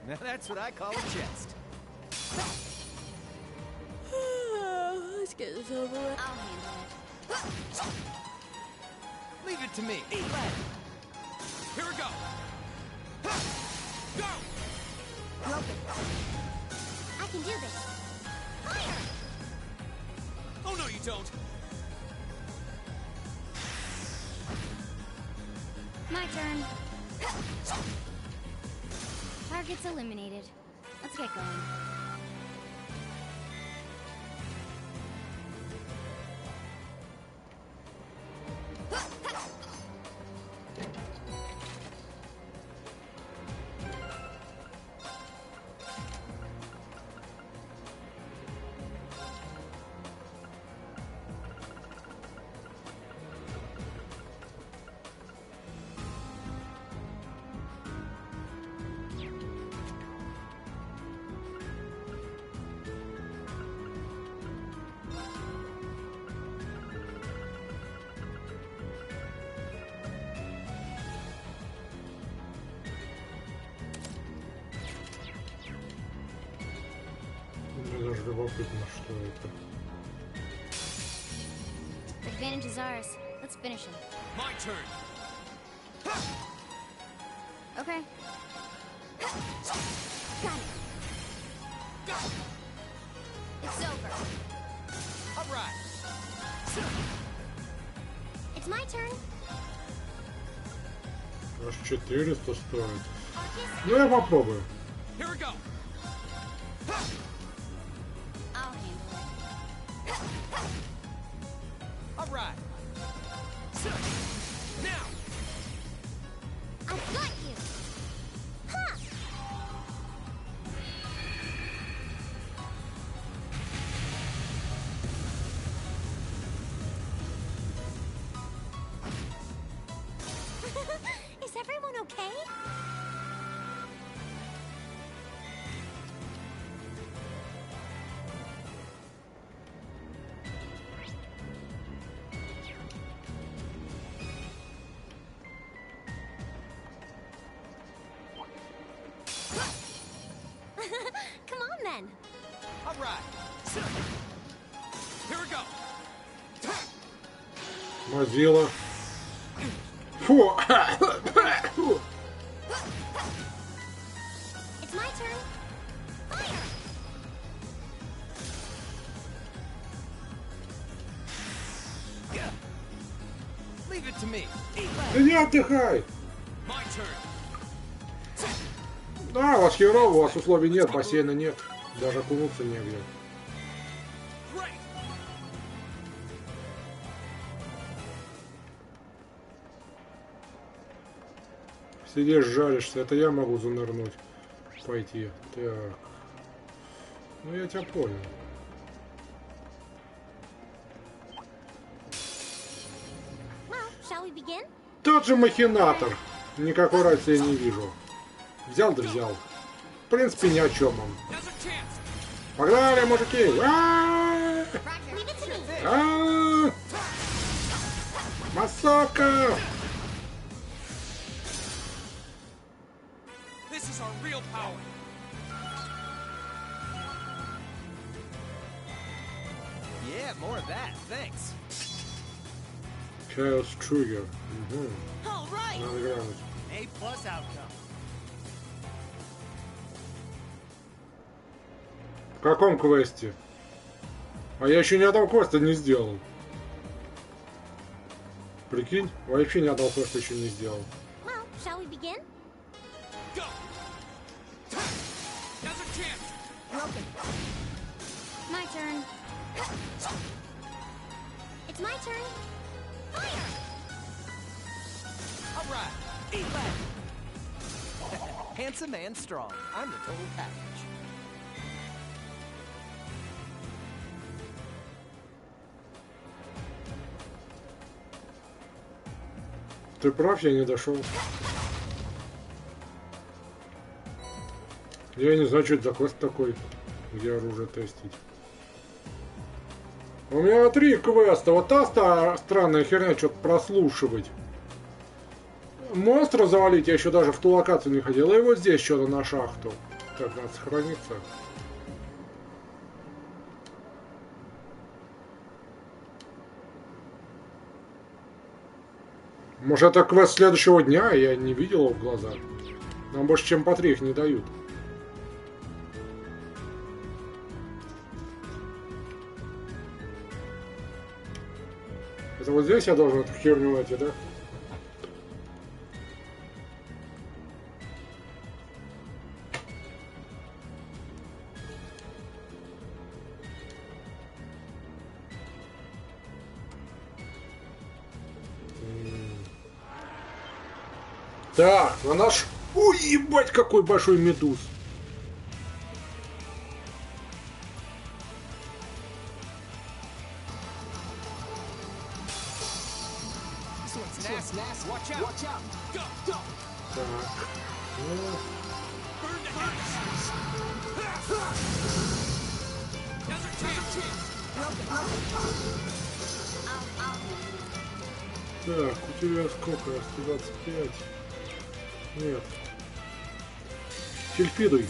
Now that's what I call a chest. Let's get this over with. I'll handle it. Leave it to me. Eat Here we go. Go! I can do this. Fire! Oh no, you don't. My turn. Target's eliminated. Let's get going. Мне даже любопытно, что это. The advantage is ours. Let's finish him. My turn. Okay. Got it. Go! It's over. All right. It's my turn. Аж 400 стоит. Ну я попробую. Here we go. I'll handle it. All right. Now! I've got you. Ha! Is everyone okay? Come on then. All right. Here we go. Mozilla. Фу! It's my turn. Fire! Leave it to me. Eat Иди отдыхай! My turn. Да, у вас херово, у вас условий нет, бассейна нет. Даже окунуться негде. Great. Сидишь, жаришься, это я могу занырнуть. Пойти. Так. Ну я тебя понял. Well, shall we begin? Тот же махинатор. Никакой разницы я не вижу. Взял да взял. В принципе, ни о чем он. Now's a chance. Погнали, мужики! Leave it to me. Массовка! This is our real power. Yeah, more of that. Thanks. Chaos Trigger. Угу. All right. Надо глянуть. A+ outcome. В каком квесте? А я еще ни одного квеста не сделал. Прикинь, вообще ни одного квеста еще не сделал. Well, shall we begin? Go. Now's a chance. Broken. My turn. It's my turn. Fire! All right. Eat Handsome and strong. I'm the total package. Ты прав, я не дошел. Я не знаю, что это за квест такой, где оружие тестить. У меня 3 квеста. Вот та странная херня, что-то прослушивать. монстра завалить, я еще даже в ту локацию не ходил. И вот здесь что-то на шахту. Так, надо сохраниться. Может, это квест следующего дня, я не видел его в глаза. Нам больше, чем по 3 их не дают. Это вот здесь я должен эту херню найти, да? Так, а наш... Ой, ебать, какой большой медуз. This one's nasty. Watch out. Watch out. Go. Go. Так. Ну, Burn the hatch. Another chance. так, у тебя сколько? 125. Нет. Тильпидуй.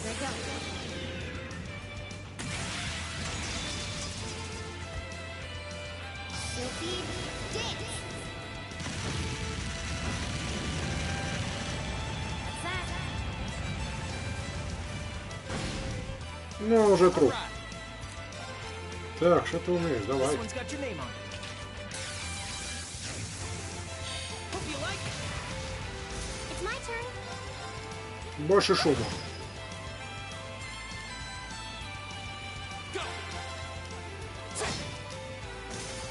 Ну, уже труп. Так, что ты умеешь? Давай. This one's got your name on it. Hope you like it. It's my turn. Больше шума. Go.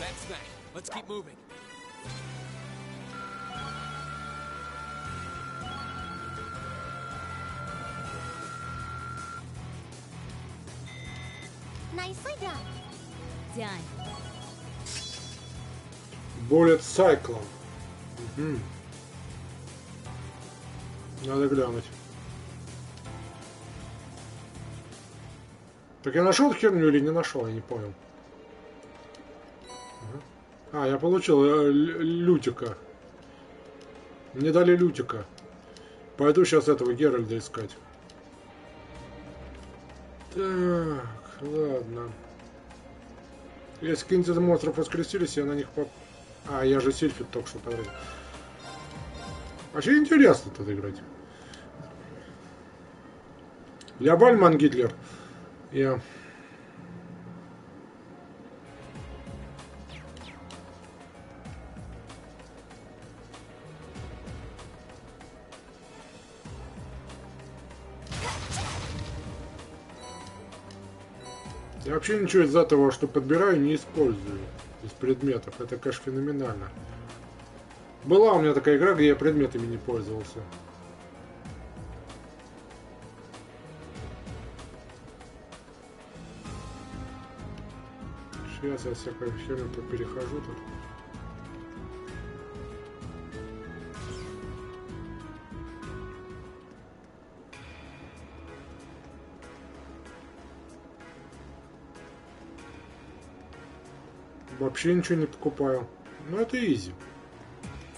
That's that. Let's keep moving. Nicely done. Done. Bullet Cycle. Угу. Надо глянуть. Так я нашел херню или не нашел, я не понял. А, я получил лютика. Мне дали лютика. Пойду сейчас этого Геральда искать. Так, ладно. Если какие-нибудь из монстров воскресились, я на них поп... А, я же Сильфид только что потратил. Вообще интересно тут играть. Я Бальман Гитлер. Я... Я вообще ничего из этого, что подбираю, не использую из предметов. Это, конечно, феноменально. Была у меня такая игра, где я предметами не пользовался. Сейчас я всякую херню перехожу тут. Вообще ничего не покупаю. Но это изи.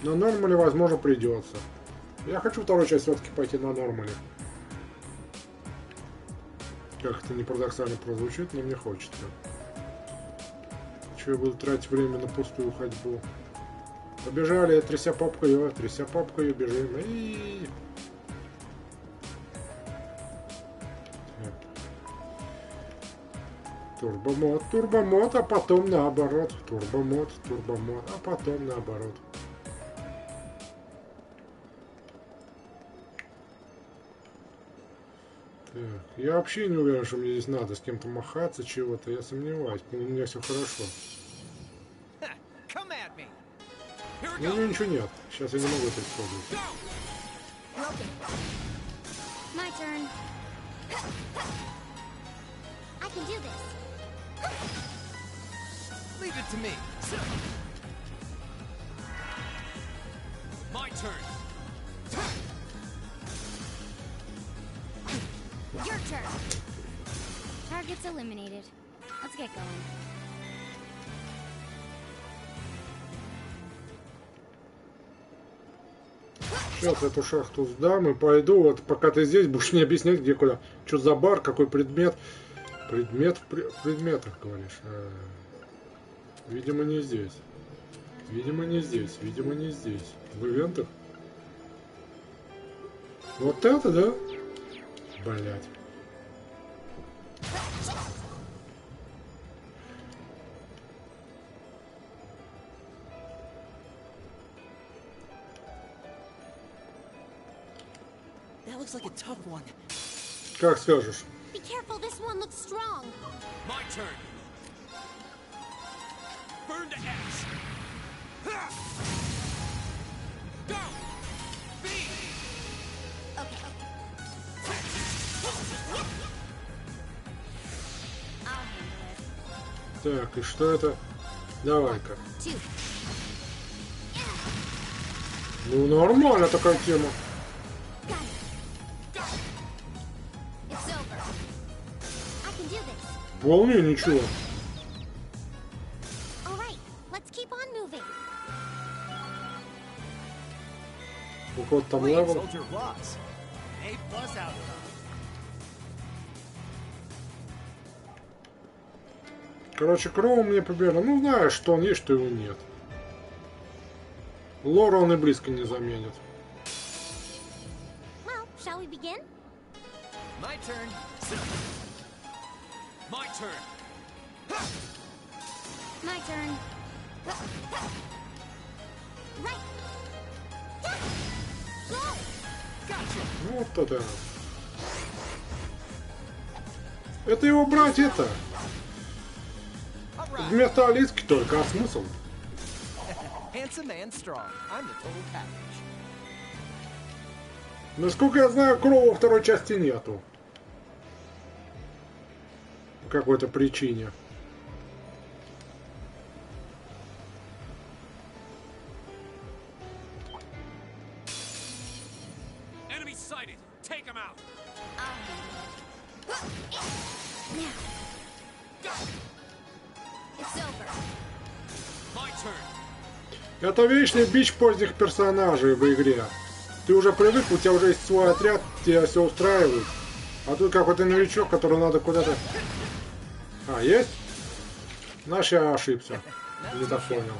На нормале, возможно, придется. Я хочу вторую часть все-таки пойти на нормале. Как это не парадоксально прозвучит, но мне хочется. Че я буду тратить время на пустую ходьбу? Побежали, тряся папкой, бежим. И... Турбомод, турбомод, а потом наоборот. Турбомод, турбомод, а потом наоборот. Так, я вообще не уверен, что мне здесь надо с кем-то махаться, чего-то. Я сомневаюсь, у меня все хорошо. Come at me. Here we Но у go. меня ничего нет. Сейчас я не могу это использовать. Go. My turn. I can do this. Leave it to me. My turn. Your turn. Targets eliminated. Let's get going. Сейчас эту шахту сдам и пойду. Вот пока ты здесь, будешь мне объяснять, где куда. Что за бар, какой предмет. Предмет в предметах, говоришь. Видимо, не здесь. Видимо, не здесь. Видимо, не здесь. В ивентах? Вот это, да? Блять. That looks like a tough one. Как скажешь. Be careful, this one looks strong. My turn. Burn to ash. Ha! Go! B! Okay. I'll handle it. Так, и что это? Давай-ка. 2. Ну, нормально такая тема. Got it. It's over. I can do this. Вполне ничего. All right, let's keep on moving. Уход там Wait, левел. soldier was. A+ out of them. Короче, Кроу мне победил. Ну, знаешь, что он есть, что его нет. Лора он и близко не заменит. Well, shall we begin? My turn. My turn. My turn. Right. Go! Ну, вот это. Это его братья-то. All right. Вместо Алиски только, а смысл? Handsome and strong. I'm the total package. Насколько я знаю, Кроу во второй части нету. По какой-то причине. Enemy sighted. Take him out. I'll handle it. Now. It's over. My turn. Это вечный бич поздних персонажей в игре. Ты уже привык, у тебя уже есть свой отряд, тебя все устраивает. А тут какой-то новичок, которого надо куда-то... А, есть? Значит, я ошибся. Не так понял.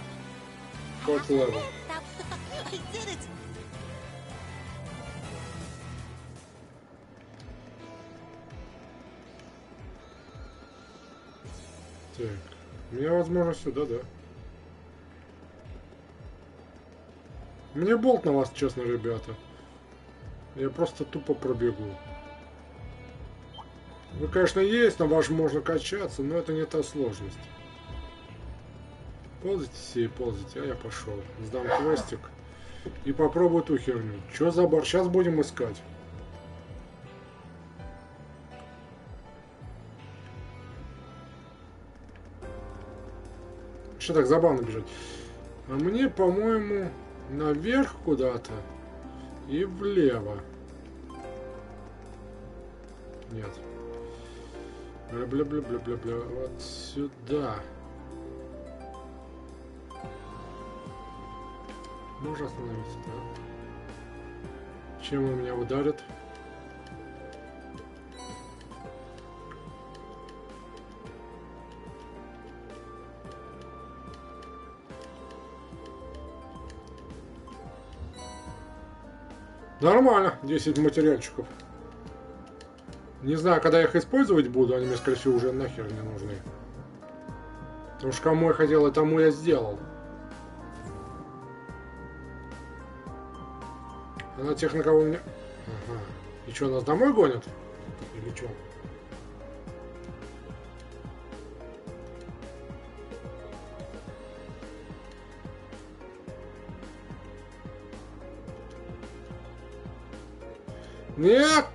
Код левел. I did it. Так. У меня, возможно, сюда, да. Мне болт на вас, честно, ребята. Я просто тупо пробегу. Вы, конечно, есть, на ваш можно качаться, но это не та сложность. Ползайте все, ползайте, а я пошел. Сдам квестик. И попробую ту херню. Че за бар? Сейчас будем искать. Что так забавно бежать? А мне, по-моему, наверх куда-то и влево. Нет. Бля-бля-бля-бля-бля. Вот сюда. Можно остановиться, да? Чем он меня ударит? Нормально, 10 материальчиков. Не знаю, когда я их использовать буду, они мне, скорее всего, уже нахер не нужны. Потому что кому я хотел, и тому я сделал. А на тех, на кого мне... Ага. И что, нас домой гонят? Или что? Нет!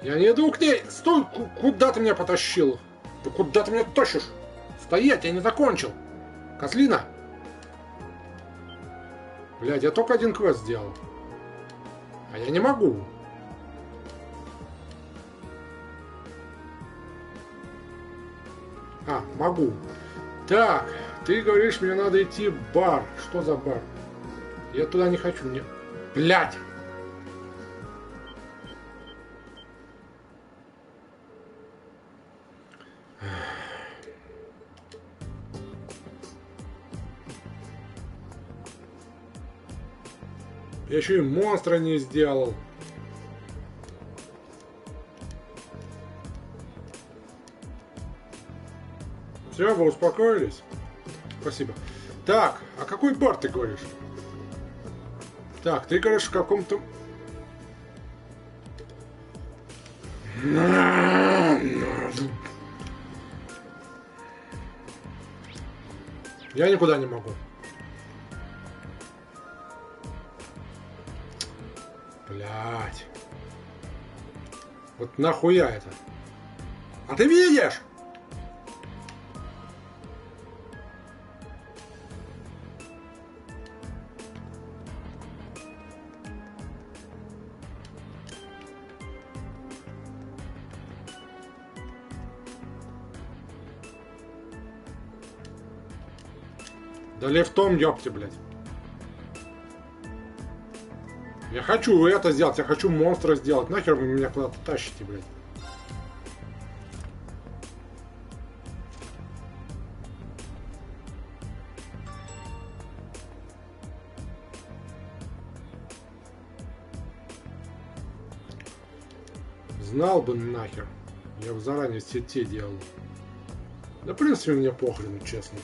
Я не иду к ней! Стой! Куда ты меня потащил? Да куда ты меня тащишь? Стоять, я не закончил! Козлина! Блядь, я только один квест сделал. А я не могу. А, могу. Так, Ты говоришь, мне надо идти в бар. Что за бар? Я туда не хочу, мне... Блядь! Я еще и монстра не сделал. Все, вы успокоились? Спасибо. Так, а какой бар ты говоришь? Так, ты говоришь в каком-то... Я никуда не могу. Блять. Вот нахуя это? А ты видишь? Да лифтом, ёпте, блядь. Я хочу это сделать, я хочу монстра сделать. Нахер вы меня куда-то тащите, блядь. Знал бы нахер. Я бы заранее сети делал. Да, в принципе, мне похрен, честно.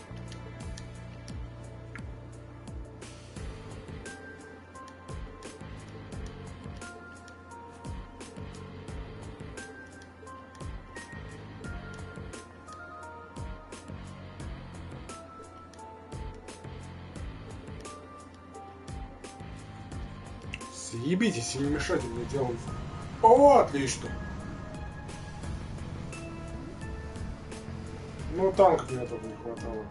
Съебитесь и не мешайте мне делать. О, отлично. Ну, танков мне только не хватало.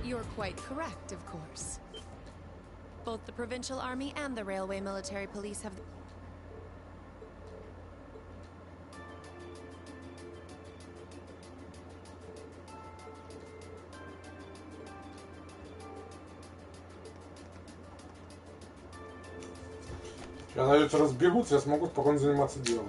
You're quite correct, of course. Both the provincial army and the railway military police have... Сейчас, наверное, разбегутся, я смогу спокойно заниматься делом.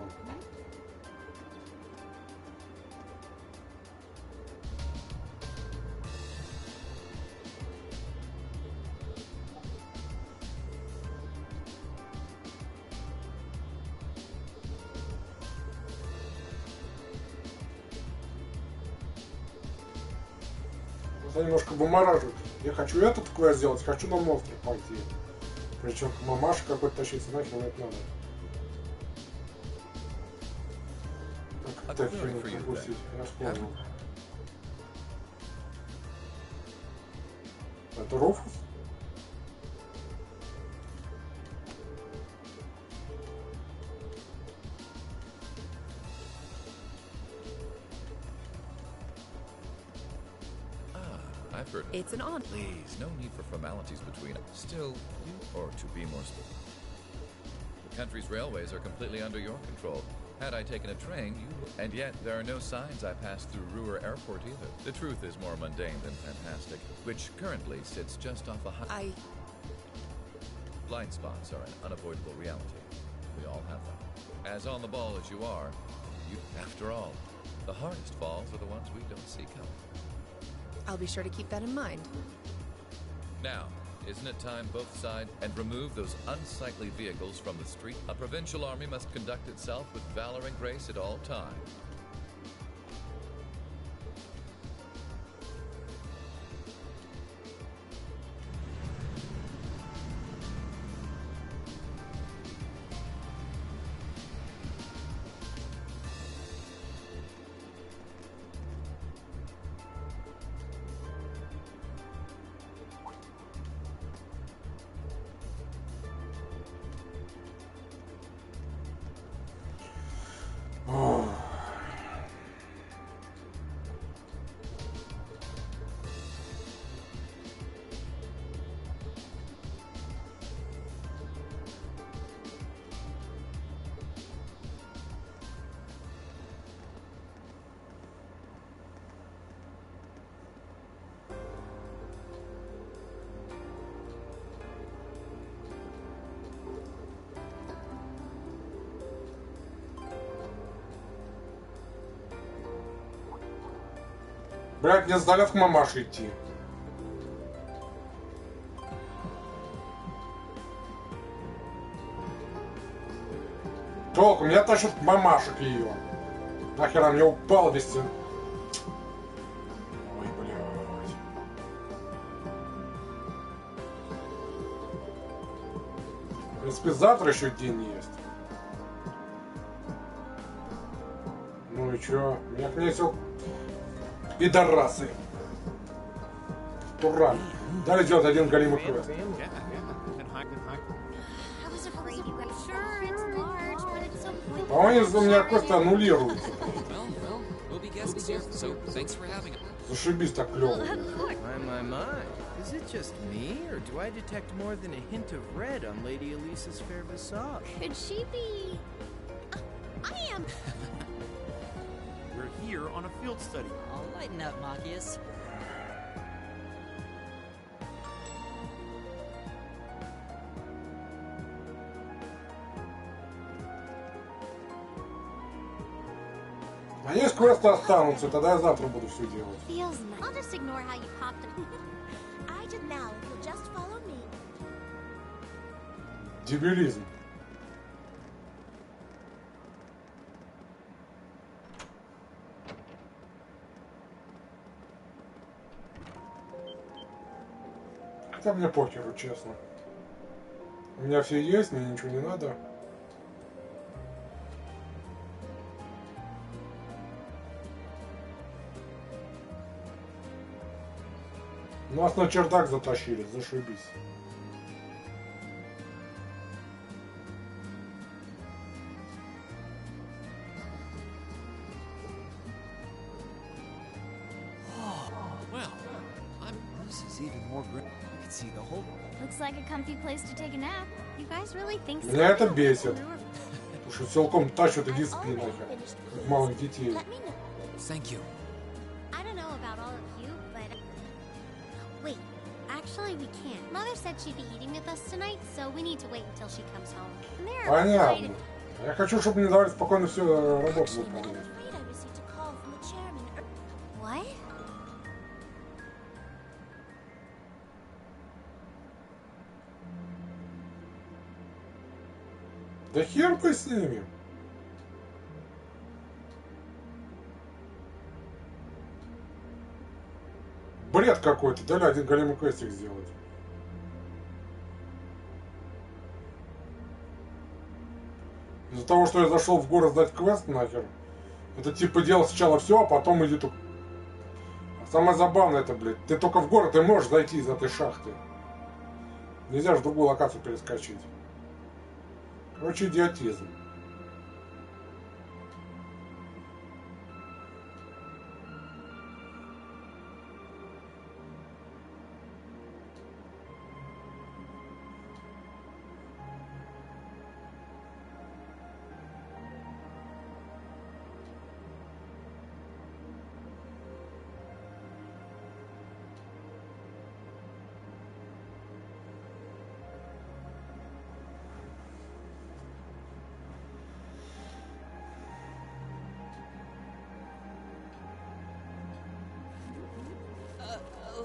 Это немножко вымораживает. Я хочу этот квест сделать, хочу на монстра пойти. Причем мамаша какой-то тащится, нахер мне это надо. Так, хрень пропустить, я вспомнил. Это Руфус? It's an honor. Please, no need for formalities between us. Still, you, or to be more specific, the country's railways are completely under your control. Had I taken a train, you... And yet, there are no signs I passed through Ruhr Airport either. The truth is more mundane than fantastic, which currently sits just off a high... Blind spots are an unavoidable reality. We all have them. As on the ball as you are, you... After all, the hardest falls are the ones we don't see coming. I'll be sure to keep that in mind. Now, Isn't it time both sides and remove those unsightly vehicles from the street? A provincial army must conduct itself with valor and grace at all times. Блядь, мне заставляют к мамаше идти. Толку, меня тащат к мамаше к ее. Нахера мне упал весь... Ой, блядь. В принципе, завтра еще день есть. Ну и чё? Меня князел... Пидорасы. Тура. Дали делать один голимый квест. I was afraid you guys. Sure, it's large, but it's so quick. По-моему, у меня квесты аннулируются. Well, we'll be guests here, so thanks for having us. Зашибись так клёво. My. Is it just me, or do I detect more than a hint of red on Lady Elisa's fair visage? Could she be... I am... We're here on a field study. I'll lighten up, Machias. А есть квесты останутся, тогда я завтра буду все делать. Feels nice. I'll just ignore how you popped it. I did now. You'll just follow me. Дебилизм. Хотя мне похеру, честно. У меня все есть, мне ничего не надо. Нас на чердак затащили, зашибись. Well, this is even more grim. You can see the whole... Looks like a comfy place to take a nap. You guys really think so? Меня это бесит. Потому что целком тащат, иди спи нахер. Как малых детей. Let me know. Thank you. I don't know about all of you, but... Wait, actually we can't. Mother said she'd be eating with us tonight, so we need to wait until she comes home. And there are Понятно. Я хочу, чтобы мне давали спокойно все работу выполнять. What? Да хер ты с ними. Бред какой-то. Дали один големый квестик сделать. Из-за того, что я зашел в город сдать квест нахер. Это типа делал сначала все, а потом иди тут. Самое забавное это, блядь, ты только в город и можешь зайти из этой шахты. Нельзя же в другую локацию перескочить. Короче, идиотизм.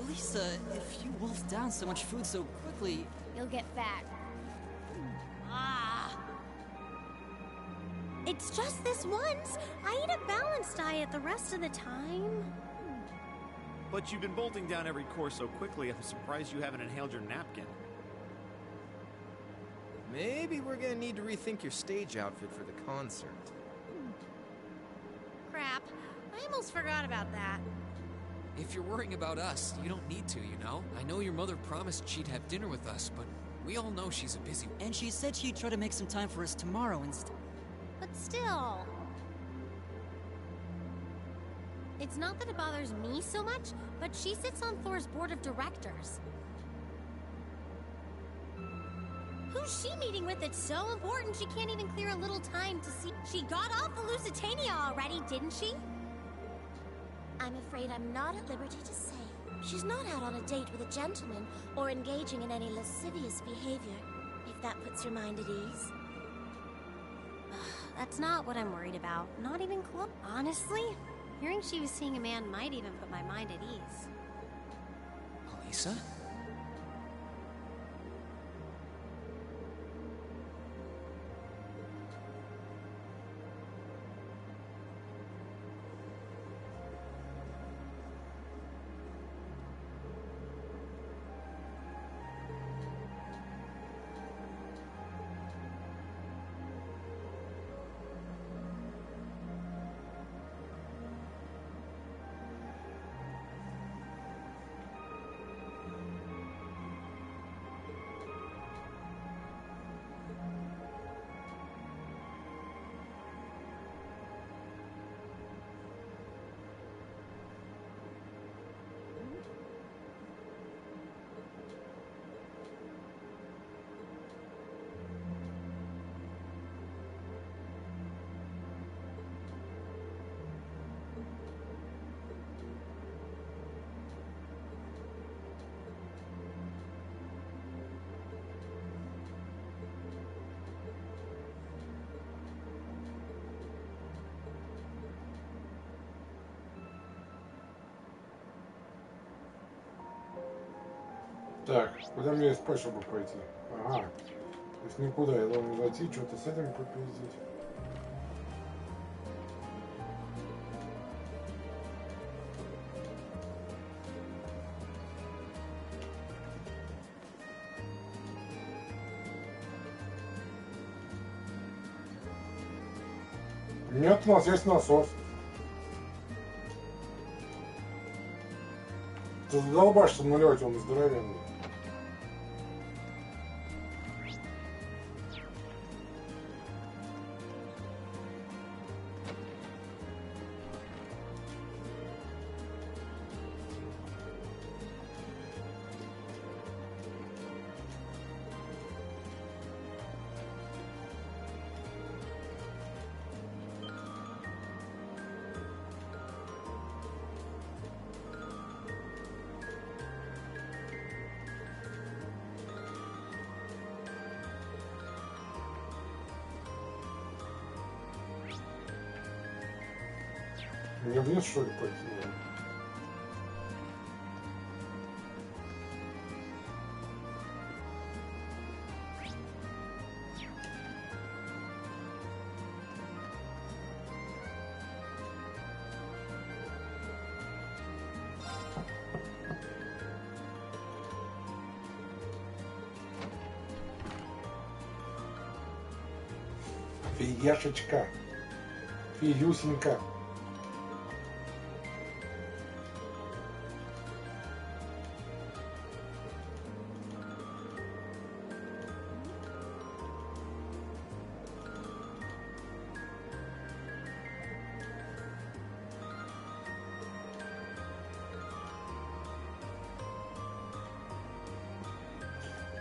Lisa, if you wolf down so much food so quickly... You'll get fat. Ah. It's just this once. I eat a balanced diet the rest of the time. But you've been bolting down every course so quickly, I'm surprised you haven't inhaled your napkin. Maybe we're gonna need to rethink your stage outfit for the concert. Crap. I almost forgot about that. If you're worrying about us, you don't need to, you know? I know your mother promised she'd have dinner with us, but we all know she's a busy... And she said she'd try to make some time for us tomorrow instead. But still... It's not that it bothers me so much, but she sits on Thor's board of directors. Who's she meeting with that's so important she can't even clear a little time to see? She got off of Lusitania already, didn't she? I'm afraid I'm not at liberty to say. She's not out on a date with a gentleman or engaging in any lascivious behavior, if that puts your mind at ease. That's not what I'm worried about. Not even close. Honestly, hearing she was seeing a man might even put my mind at ease. Elisa? Так, куда мне спать, чтобы пойти? Ага. То есть никуда, я должен зайти, что-то с этим попиздить. Нет, у нас есть насос. Ты задолбаешься наливать, он здоровенный. Мне вниз, что ли, пойти? Фигешечка. Фигюсенька.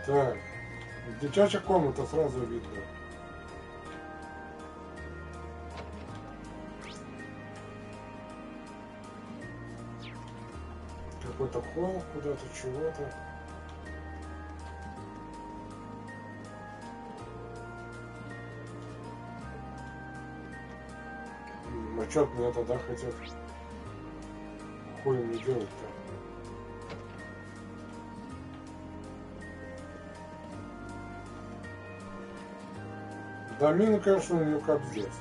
Так, девчачья комната сразу видно. Какой-то холл, куда-то чего-то. А что мне это, да, хотят? Хуй мне делать-то? Домина, конечно, у нее капздец.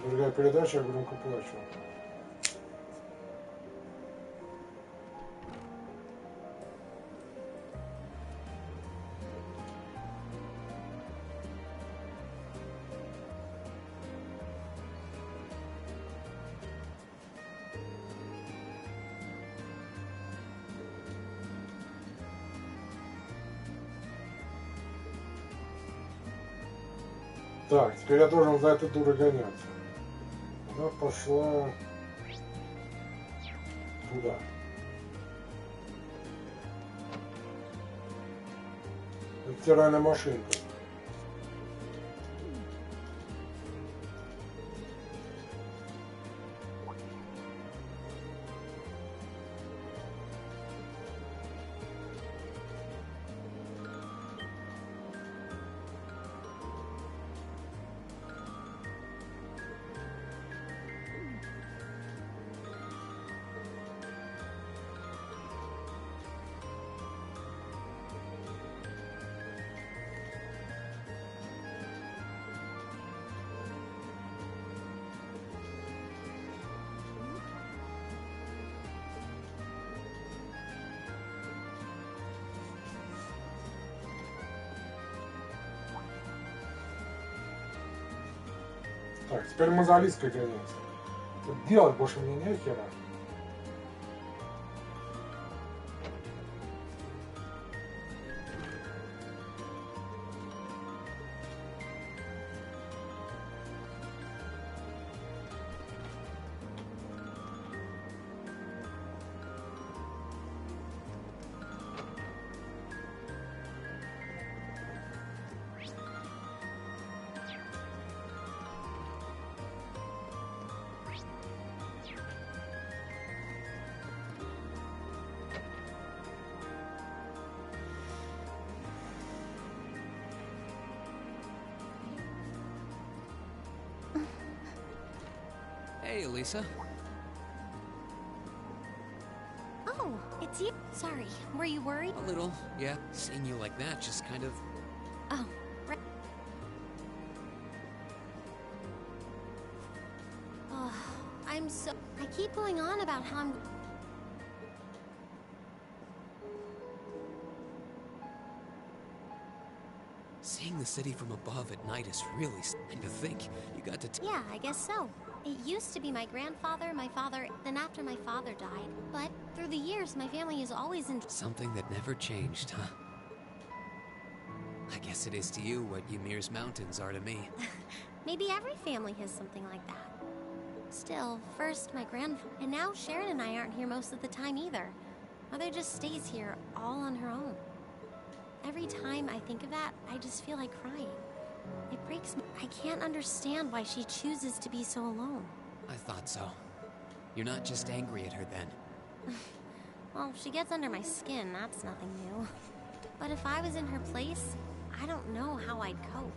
Другая передача, я громко плачу. Так, теперь я должен за этой дурой гоняться. Она пошла туда. Это стиральная машинка. Так, теперь мы за Алиской гоняемся. Тут делать больше мне нехера. Hey, Elisa. Oh, it's you. Sorry, were you worried? A little, yeah. Seeing you like that just kind of... Oh, right. Oh, I'm so... I keep going on about how I'm... Seeing the city from above at night is really something to think. You got to... Yeah, I guess so. It used to be my grandfather, my father, then after my father died. But through the years, my family has always enjoyed... Something that never changed, huh? I guess it is to you what Ymir's mountains are to me. Maybe every family has something like that. Still, first my grandfather... And now Sharon and I aren't here most of the time either. Mother just stays here all on her own. Every time I think of that, I just feel like crying. It breaks me. I can't understand why she chooses to be so alone. I thought so. You're not just angry at her then. Well, she gets under my skin, that's nothing new. But if I was in her place, I don't know how I'd cope.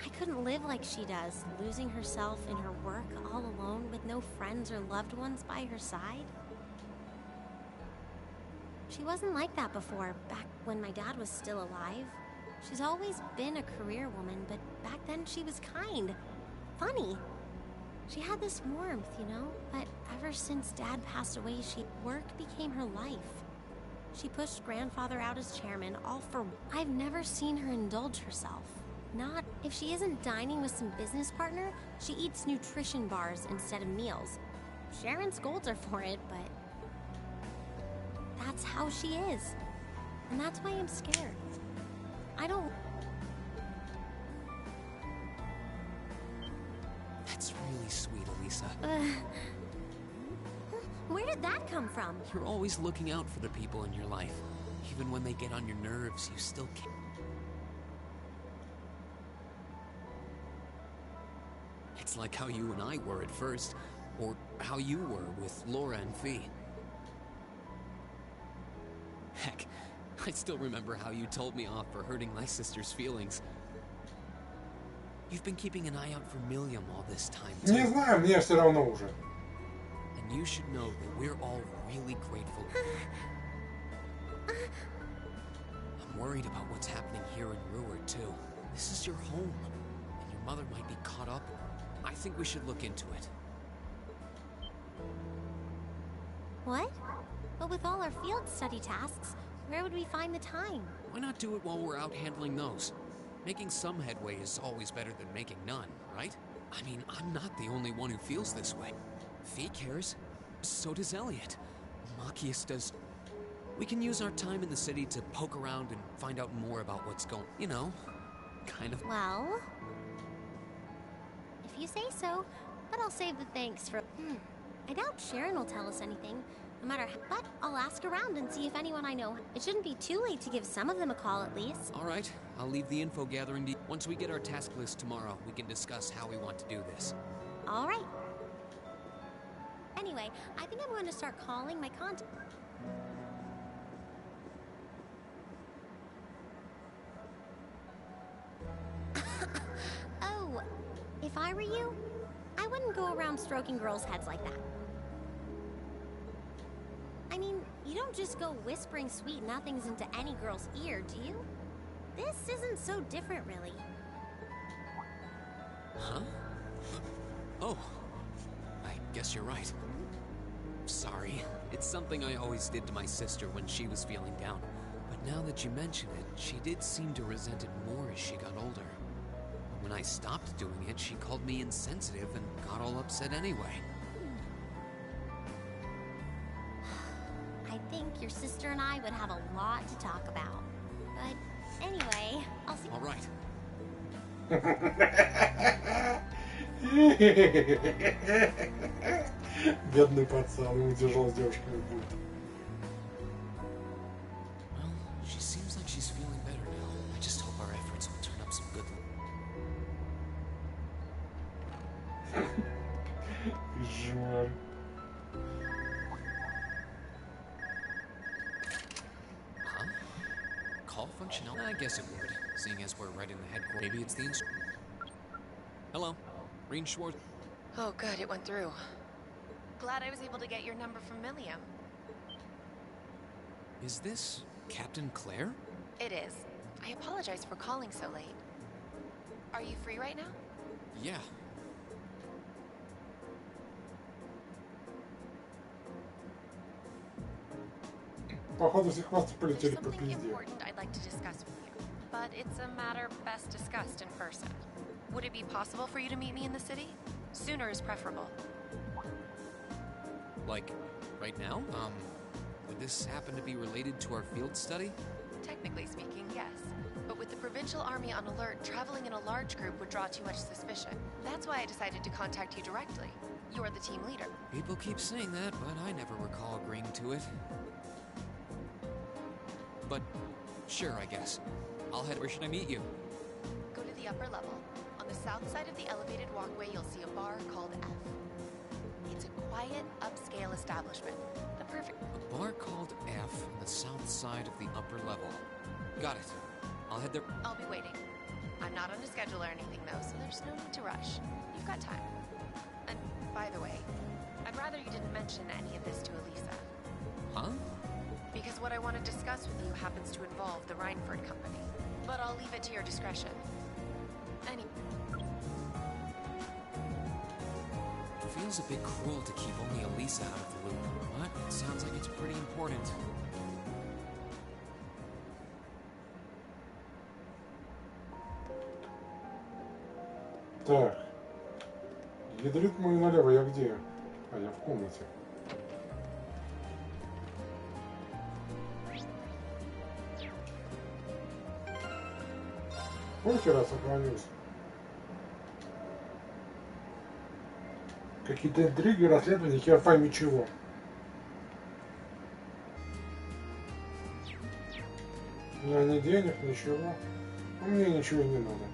I couldn't live like she does, losing herself in her work all alone with no friends or loved ones by her side. She wasn't like that before, back when my dad was still alive. She's always been a career woman, but back then she was kind, funny. She had this warmth, you know? But ever since Dad passed away, work became her life. She pushed Grandfather out as chairman, all for... I've never seen her indulge herself. Not... If she isn't dining with some business partner, she eats nutrition bars instead of meals. Sharon scolds her for it, but... That's how she is. And that's why I'm scared. I don't... That's really sweet, Elisa. Where did that come from? You're always looking out for the people in your life. Even when they get on your nerves, you still care. It's like how you and I were at first, or how you were with Laura and Fee. Heck, I still remember how you told me off for hurting my sister's feelings. You've been keeping an eye out for Milliam all this time, too. Не знаю, мне все равно уже. And you should know that we're all really grateful. I'm worried about what's happening here in Ruhr, too. This is your home, and your mother might be caught up. I think we should look into it. What? But with all our field study tasks, where would we find the time? Why not do it while we're out handling those? Making some headway is always better than making none, right? I mean, I'm not the only one who feels this way. Fee cares. So does Elliot. Machias does. We can use our time in the city to poke around and find out more about what's going... You know, kind of... Well... if you say so, but I'll save the thanks for... I doubt Sharon will tell us anything, no matter how... But I'll ask around and see if anyone I know... It shouldn't be too late to give some of them a call at least. All right, I'll leave the info gathering to... Once we get our task list tomorrow, we can discuss how we want to do this. All right. Anyway, I think I'm going to start calling my contact... Oh, if I were you, I wouldn't go around stroking girls' heads like that. I mean, you don't just go whispering sweet nothings into any girl's ear, do you? This isn't so different, really. Huh? Oh, I guess you're right. Sorry, it's something I always did to my sister when she was feeling down. But now that you mention it, she did seem to resent it more as she got older. When I stopped doing it, she called me insensitive and got all upset anyway. I think your sister and I would have a lot to talk about. But anyway, I'll see... All right. Бедный пацан, ему тяжело с девушками будет. Well, she seems like she's feeling better now. I just hope our efforts will turn up some good... Жаль. Huh? Call functional? I guess it would, seeing as we're right in the headquarters. Maybe it's the Hello, Reen Schwartz. Oh, good, it went through. Glad I was able to get your number from Milliam. Is this Captain Claire? It is. I apologize for calling so late. Are you free right now? Yeah. Походу, все хвосты There's полетели по something пизде. important I'd like to discuss with you, but it's a matter best discussed in person. Would it be possible for you to meet me in the city? Sooner is preferable. Like, right now? Would this happen to be related to our field study? Technically speaking, yes. But with the Provincial Army on alert, traveling in a large group would draw too much suspicion. That's why I decided to contact you directly. You're the team leader. People keep saying that, but I never recall agreeing to it. But, sure, I guess. I'll head... Where should I meet you? Go to the upper level. On the south side of the elevated walkway, you'll see a bar called F. It's a quiet, upscale establishment. The perfect... A bar called F on the south side of the upper level. Got it. I'll head there... I'll be waiting. I'm not on a schedule or anything, though, so there's no need to rush. You've got time. And, by the way, I'd rather you didn't mention any of this to Elisa. Huh? Because what I want to discuss with you happens to involve the Rhineford Company. But I'll leave it to your discretion. It feels a bit cruel to keep only Elisa out of the loop, but it sounds like it's pretty important. Так. Ядрит мой налево, я где? А, я в комнате. Сколько раз сохранился? Какие-то интриги, расследования, хер пойми чего. У меня ни денег, ничего. Мне ничего не надо.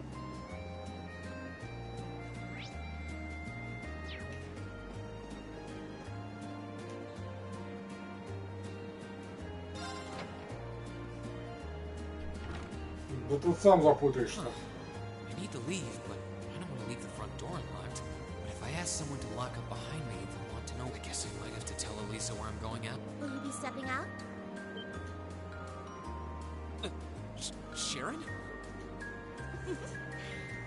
Да тут сам запутаешься. I need to leave, but I don't want to leave the front door unlocked. But if I ask someone to lock up behind me, they'll want to know. I guess I might have to tell Elisa where I'm going at. Will you be stepping out? Sharon?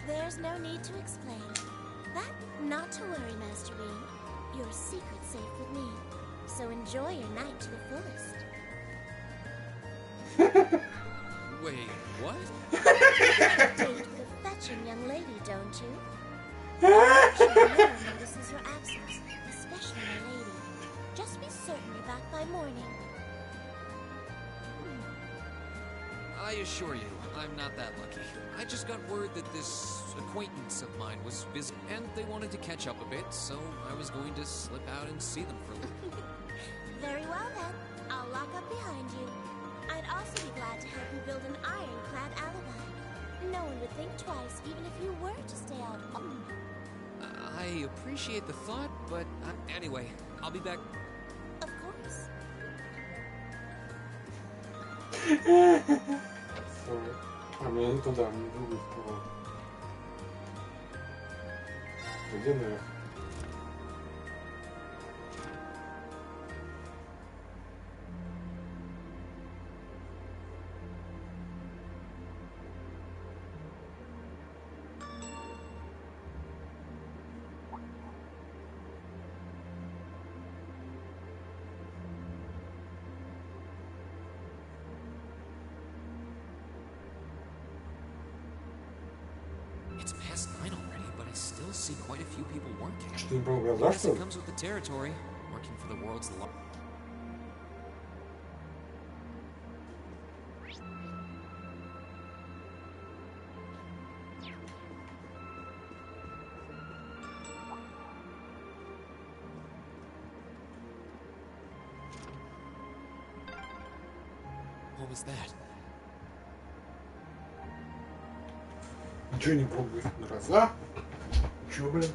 There's no need to explain. That, not to worry, Master Bean. Your secret's safe with me. So enjoy your night to the fullest. Wait, what? You have a date with a fetching young lady, don't you? She never notices your absence, especially my lady. Just be certain you're back by morning. I assure you, I'm not that lucky. I just got word that this acquaintance of mine was busy, and they wanted to catch up a bit, so I was going to slip out and see them for a little. Very well then. I'll lock up behind you. I'd also be glad to help you build an ironclad alibi. No one would think twice, even if you were to stay out. I appreciate the thought, but anyway, I'll be back. Of course. А мне не туда, не в другую сторону. Где наверх? It's past 9 already, but I still see quite a few people working. Что, не было глаза, Guess что it ли? comes with the territory, working for the world's largest. What was that? Ничего не пробую. Глаза? Чё, блин?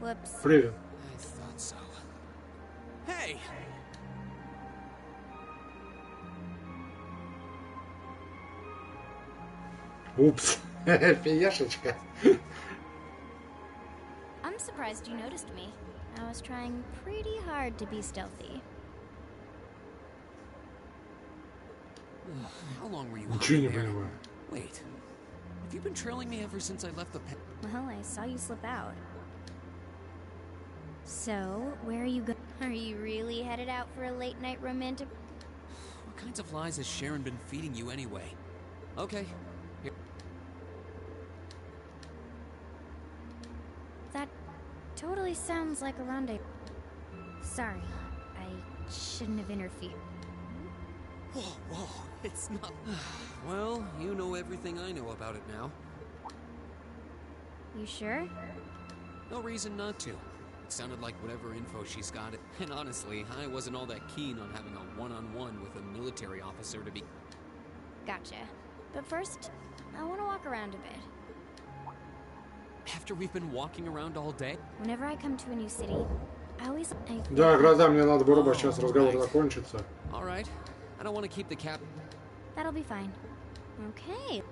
Whoops. Привет. I thought so. Hey! Упс. Фиешечка. I'm surprised you noticed me. I was trying pretty hard to be stealthy. How long were you Ничего не hiding there? понимаю. Wait. Have you been trailing me ever since I left the pen? Well, I saw you slip out. So, where are you going? Are you really headed out for a late night romantic? What kinds of lies has Sharon been feeding you anyway? Okay. Here. That totally sounds like a rendezvous. Sorry, I shouldn't have interfered. Whoa, it's not... Well, you know everything I know about it now. You sure? No reason not to. It sounded like whatever info she's got. And honestly, I wasn't all that keen on having a one-on-one with a military officer to be... Gotcha. But first, I want to walk around a bit. After we've been walking around all day? Whenever I come to a new city, I always... Да, глаза, мне надо вырубать, сейчас разговор закончится. All right. I don't want to keep the cap... That'll be fine. Okay.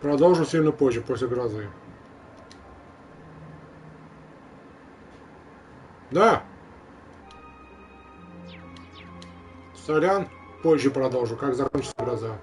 Продолжу сильно позже, после грозы. Да. Сорян, позже продолжу, как закончится гроза.